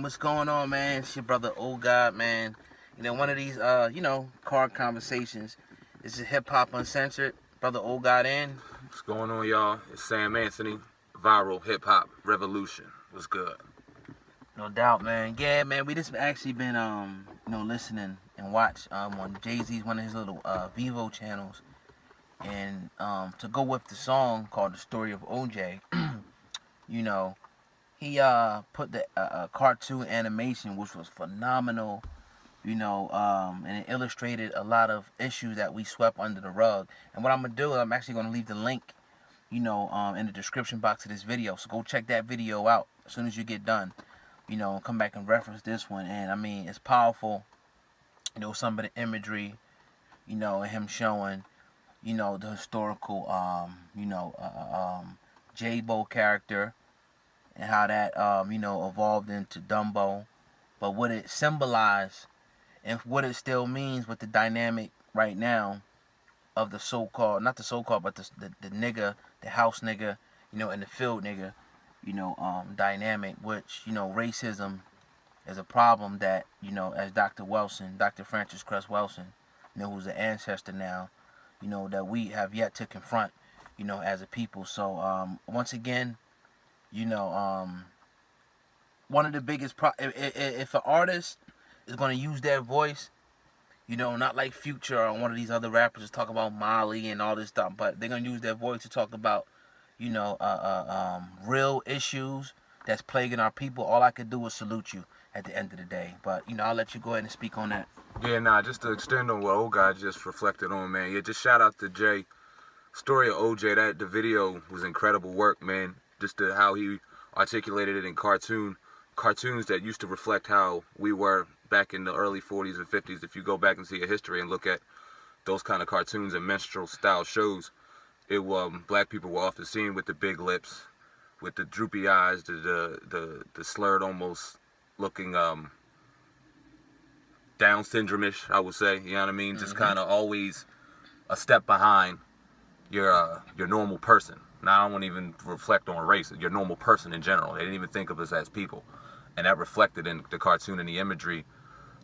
what's going on, man? It's your brother Old God, man. One of these, card conversations. This is Hip Hop Uncensored. Brother Old God in. What's going on, y'all? It's Sam Anthony, Viral Hip Hop Revolution. What's good? No doubt, man. Yeah, man. We just actually been, listening and watch on Jay-Z's one of his little Vivo channels, and to go with the song called "The Story of OJ," he put the cartoon animation, which was phenomenal, and it illustrated a lot of issues that we swept under the rug. And what I'm gonna do, I'm actually gonna leave the link, in the description box of this video. So go check that video out as soon as you get done. Come back and reference this one. And I mean, it's powerful. Some of the imagery, and him showing, the historical, J-Bo character, and how that, evolved into Dumbo. But what it symbolized and what it still means with the dynamic right now of the so-called, not the so-called, but the nigga, the house nigga, and the field nigga, dynamic, which, racism is a problem that, as Dr. Francis Cress Wilson, who's an ancestor now, that we have yet to confront, as a people. So, once again, one of the biggest if an artist is going to use their voice, not like Future or one of these other rappers that talk about Molly and all this stuff, but they're going to use their voice to talk about, real issues that's plaguing our people. All I could do is salute you at the end of the day. But, I'll let you go ahead and speak on that. Yeah, just to extend on what Old Guy just reflected on, man. Yeah, just shout out to Jay. Story of OJ, the video was incredible work, man. Just how he articulated it in cartoons that used to reflect how we were back in the early 40s and 50s. If you go back and see a history and look at those kind of cartoons and minstrel style shows, black people were often seen with the big lips, with the droopy eyes, the slurred, almost looking Down syndrome-ish, I would say. You know what I mean? Mm-hmm. Just kind of always a step behind your normal person. Now, I don't want to even reflect on race. Your normal person in general. They didn't even think of us as people. And that reflected in the cartoon and the imagery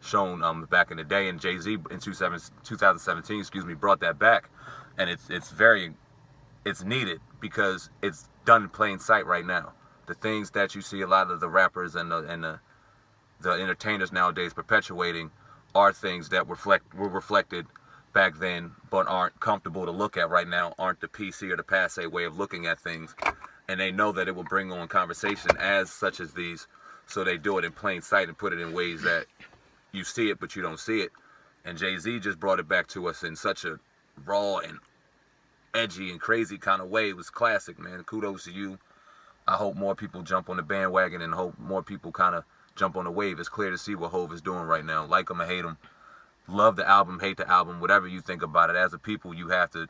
shown back in the day. And Jay-Z in 2017, brought that back. And it's needed because it's done in plain sight right now. The things that you see a lot of the rappers and the entertainers nowadays perpetuating are things that were reflected back then, but aren't comfortable to look at right now, aren't the PC or the passe way of looking at things. And they know that it will bring on conversation as such as these. So they do it in plain sight and put it in ways that you see it, but you don't see it. And Jay-Z just brought it back to us in such a raw and edgy and crazy kind of way. It was classic, man. Kudos to you. I hope more people jump on the bandwagon and hope more people kind of jump on the wave. It's clear to see what Hov is doing right now. Like him or hate him. Love the album, hate the album, whatever you think about it. As a people, you have to,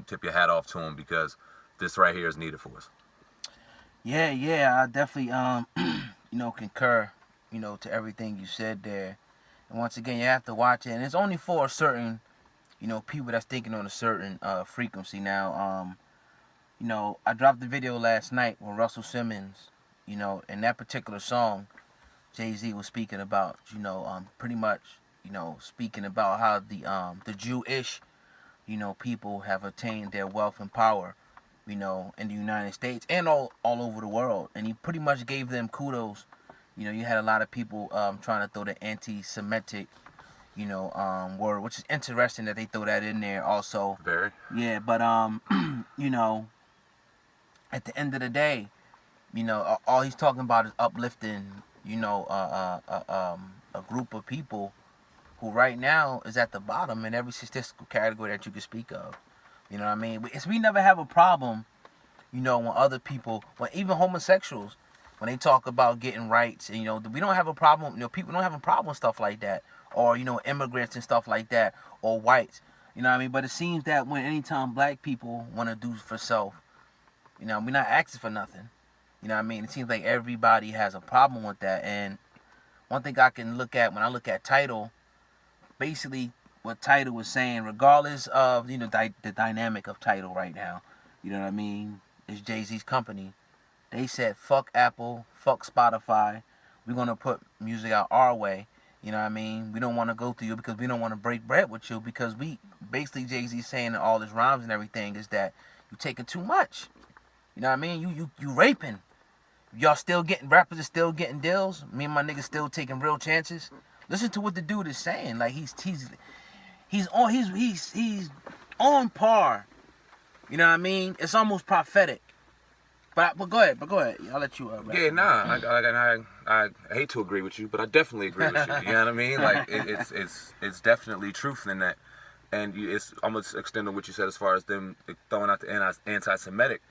tip your hat off to him because this right here is needed for us. Yeah, I definitely, concur, to everything you said there. And once again, you have to watch it. And it's only for a certain, people that's thinking on a certain frequency. Now, I dropped the video last night with Russell Simmons, in that particular song, Jay-Z was speaking about, pretty much, speaking about how the Jewish, people have attained their wealth and power, in the United States and all over the world. And he pretty much gave them kudos. You had a lot of people trying to throw the anti-Semitic, word, which is interesting that they throw that in there also. Very. Yeah, but, at the end of the day, all he's talking about is uplifting, a group of people who right now is at the bottom in every statistical category that you could speak of. You know what I mean? We never have a problem, when other people, when even homosexuals, when they talk about getting rights, and, we don't have a problem, people don't have a problem with stuff like that, or, immigrants and stuff like that, or whites, you know what I mean? But it seems that anytime black people want to do for self, we're not asking for nothing. You know what I mean? It seems like everybody has a problem with that. And one thing I can look at when I look at Tidal, basically what Tidal was saying, regardless of, the dynamic of Tidal right now, you know what I mean? It's Jay-Z's company. They said, fuck Apple, fuck Spotify. we're gonna put music out our way. You know what I mean? We don't want to go through you because we don't want to break bread with you, because we basically, Jay-Z saying in all his rhymes and everything is that you taking too much. You know what I mean? You raping. Y'all still getting, rappers are still getting deals. Me and my niggas still taking real chances. Listen to what the dude is saying. Like he's on par. You know what I mean? It's almost prophetic. But go ahead. I'll let you. Yeah, nah. I hate to agree with you, but I definitely agree with you. You know what I mean? Like it's definitely truth in that, and I'm gonna extend on what you said as far as them throwing out the anti-Semitic,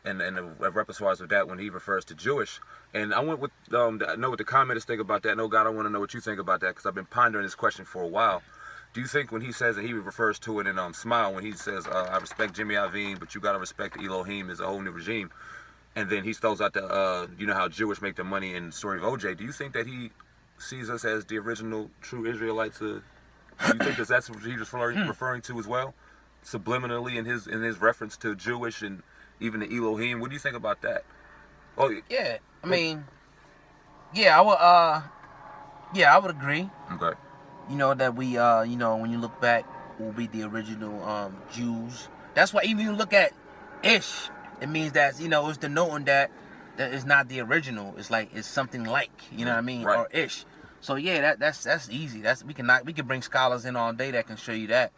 and the repertoires of that when he refers to Jewish. And I went with I know what the commenters think about that. No, God, I want to know what you think about that, because I've been pondering this question for a while. Do you think when he says, and he refers to it in Smile, when he says, I respect Jimmy Iovine, but you gotta respect Elohim is a whole new regime. And then he throws out the, you know how Jewish make their money in the story of OJ. Do you think that he sees us as the original true Israelites? Do you think that's what he was referring to as well, subliminally in his reference to Jewish and even the Elohim? What do you think about that? Oh yeah, I mean, yeah, I would agree. Okay. You know that we, you know, when you look back, we'll be the original Jews. That's why even you look at Ish. It means that, you know, it's denoting that it's not the original. It's like it's something like, you know what I mean, right. Or ish. So yeah, that's easy. We can bring scholars in all day that can show you that,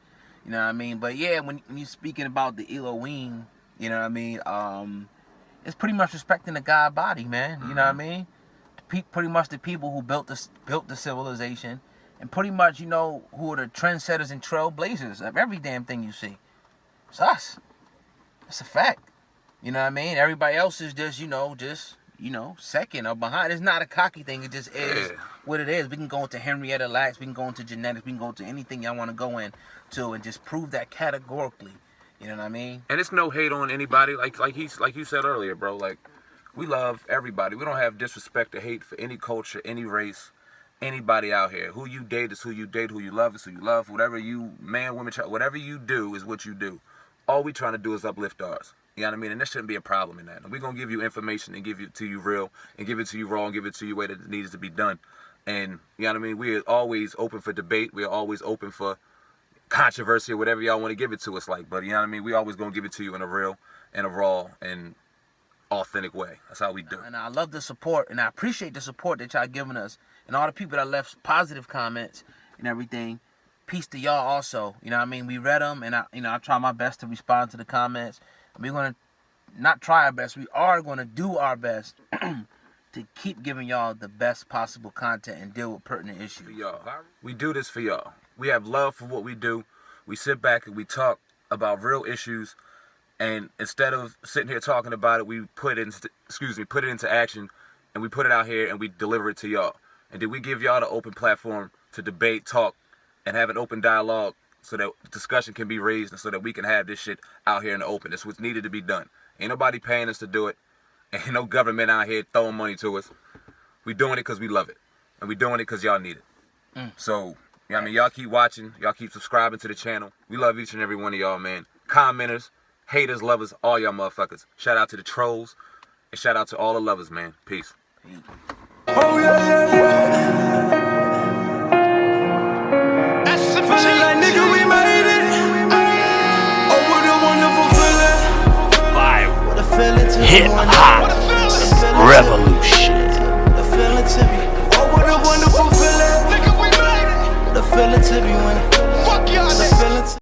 you know what I mean. But yeah, when you're speaking about the Elohim, you know what I mean, it's pretty much respecting the God body, man. You know what I mean. Pretty much the people who built the civilization, and pretty much, you know, who are the trendsetters and trailblazers of every damn thing you see. It's us. It's a fact. You know what I mean? Everybody else is just second or behind. It's not a cocky thing. It just is what it is. We can go into Henrietta Lacks. We can go into genetics. We can go into anything y'all want to go into and just prove that categorically. You know what I mean? And it's no hate on anybody. Like you said earlier, bro. Like, we love everybody. We don't have disrespect or hate for any culture, any race, anybody out here. Who you date is who you date. Who you love is who you love. Whatever you, man, woman, child, whatever you do is what you do. All we trying to do is uplift ours. You know what I mean? And there shouldn't be a problem in that. And we're going to give you information and give it to you real and give it to you raw and give it to you the way that it needs to be done. And, you know what I mean? We're always open for debate. We're always open for controversy or whatever y'all want to give it to us like. But, you know what I mean? We always going to give it to you in a real and a raw and authentic way. That's how we do. And I love the support, and I appreciate the support that y'all giving us. And all the people that left positive comments and everything. Peace to y'all also. You know what I mean? We read them, and I try my best to respond to the comments. We're going to not try our best. We are going to do our best to keep giving y'all the best possible content and deal with pertinent issues. For y'all. We do this for y'all. We have love for what we do. We sit back and we talk about real issues, and instead of sitting here talking about it, we put it into action, and we put it out here and we deliver it to y'all. And then we give y'all the open platform to debate, talk, and have an open dialogue, so that discussion can be raised and so that we can have this shit out here in the open. It's what's needed to be done. Ain't nobody paying us to do it. Ain't no government out here throwing money to us. We doing it because we love it. And we doing it because y'all need it. So, you know what I mean? Y'all keep watching. Y'all keep subscribing to the channel. We love each and every one of y'all, man. Commenters, haters, lovers, all y'all motherfuckers. Shout out to the trolls. And shout out to all the lovers, man. Peace. Oh, yeah. Feeling like nigga, we made it. Oh, what a wonderful feeling. What a feeling to Hip hop revolution. What a feeling to be. Oh, what a wonderful feeling. What a feeling to be winning.